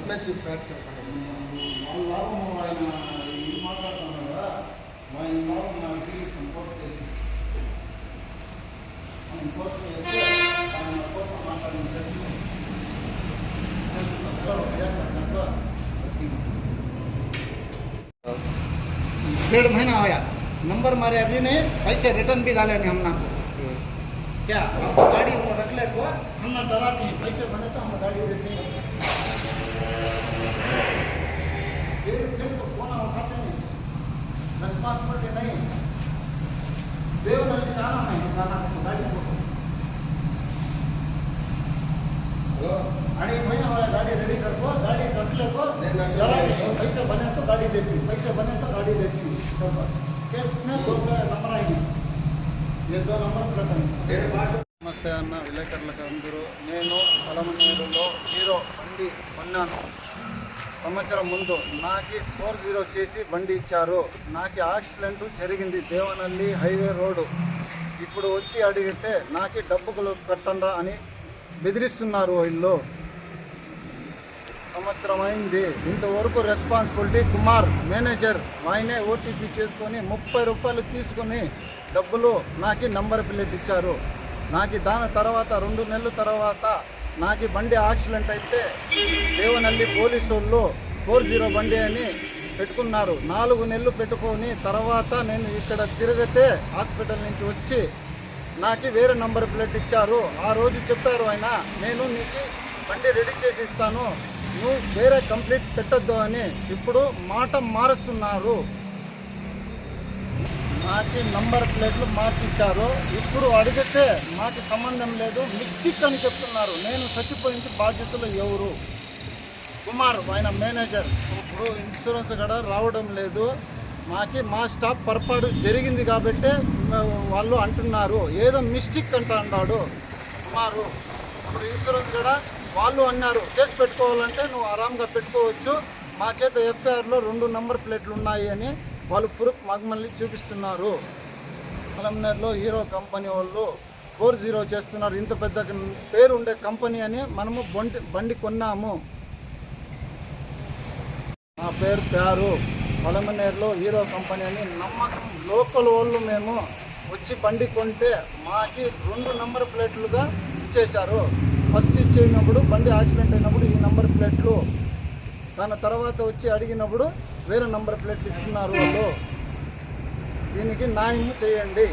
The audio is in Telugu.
में चीफ फ्रैक्चर లాభం ఆయన ఇది మాట్లాడుతున్నాడు కదా ఆయన లాభం మనకి ఇంపోర్ట్ చేసి ఆయన కోర్టు మాట్లాడిన डेढ़ महीना होया नंबर मारे अभी नहीं पैसे रिटर्न भी डाले नहीं हमना को क्या हम गाड़ी वो रख ले को हम ना डराते हैं पैसे बने तो हम गाड़ी देते हैं फिर तो फोन उठाते नहीं रेस्पॉन्सिबिलिटी नहीं देवनल्ली से आना है उठाना तो गाड़ी को अड़ी महीना होया गाड़ी रेडी कर को गाड़ी रख ले को पैसे बने तो गाड़ी देती हूँ पैसे बने तो गाड़ी देती हूँ केस में दो नंबर आएंगे ये दो नंबर प्लेट నమస్తే అన్న విలేకరులకు అందరూ నేను పలమనేరులో హీరో బండి కొన్నాను సంవత్సరం ముందు నాకు 40 చేసి బండి ఇచ్చారు నాకు యాక్సిడెంట్ జరిగింది దేవనల్లి హైవే రోడ్డు ఇప్పుడు వచ్చి అడిగితే నాకు డబ్బులు కట్టండా అని బెదిరిస్తున్నారు వీళ్ళు సంవత్సరం అయింది ఇంతవరకు రెస్పాన్సిబిలిటీ కుమార్ మేనేజర్ ఆయనే ఓటీపీ చేసుకొని 30 రూపాయలు తీసుకొని డబ్బులు నాకు నంబర్ ప్లేట్ ఇచ్చారు నాకు దాని తర్వాత 2 నెలల తర్వాత నాకు బండి యాక్సిడెంట్ అయితే దేవనల్లి పోలీసు వాళ్ళు 40 బండి అని పెట్టుకున్నారు 4 నెలలు పెట్టుకొని తర్వాత నేను ఇక్కడ తిరిగితే హాస్పిటల్ నుంచి వచ్చి నాకు వేరే నంబర్ ప్లేట్ ఇచ్చారు ఆ రోజు చెప్పారు ఆయన నేను నీకు బండి రెడీ చేసి ఇస్తాను నువ్వు వేరే కంప్లీట్ పెట్టద్దు అని ఇప్పుడు మాట మారుస్తున్నారు నాకు నంబర్ ప్లేట్లు మార్చిచ్చారు ఇప్పుడు అడిగితే మాకు సంబంధం లేదు మిస్టేక్ అని చెప్తున్నారు నేను చచ్చిపోయింది బాధ్యతలు ఎవరు కుమార్ ఆయన మేనేజర్ ఇప్పుడు ఇన్సూరెన్స్ కూడా రావడం లేదు మాకి మా స్టాఫ్ పొరపాటు జరిగింది కాబట్టి వాళ్ళు అంటున్నారు ఏదో మిస్టేక్ అంటాడు కుమారు ఇప్పుడు ఇన్సూరెన్స్ కూడా వాళ్ళు అన్నారు కేసు పెట్టుకోవాలంటే నువ్వు ఆరాంగా పెట్టుకోవచ్చు మా చేత ఎఫ్ఐఆర్లో 2 నంబర్ ప్లేట్లు ఉన్నాయి అని వాళ్ళు ప్రూఫ్ మళ్ళీ చూపిస్తున్నారు పలమనేరులో హీరో కంపెనీ వాళ్ళు 40 చేస్తున్నారు ఇంత పెద్ద పేరు ఉండే కంపెనీ అని మనము బండి కొన్నాము మా పేరు ప్యారు పలమనేరులో హీరో కంపెనీ అని నమ్మకం లోకల్ వాళ్ళు మేము వచ్చి బండి కొంటే మాకి 2 నంబర్ ప్లేట్లుగా ఇచ్చేశారు ఫస్ట్ ఇచ్చేసినప్పుడు బండి యాక్సిడెంట్ అయినప్పుడు ఈ నంబర్ ప్లేట్లు దాని తర్వాత వచ్చి అడిగినప్పుడు వేరే నంబర్ ప్లేట్లు ఇస్తున్నారు వాళ్ళు దీనికి న్యాయం చేయండి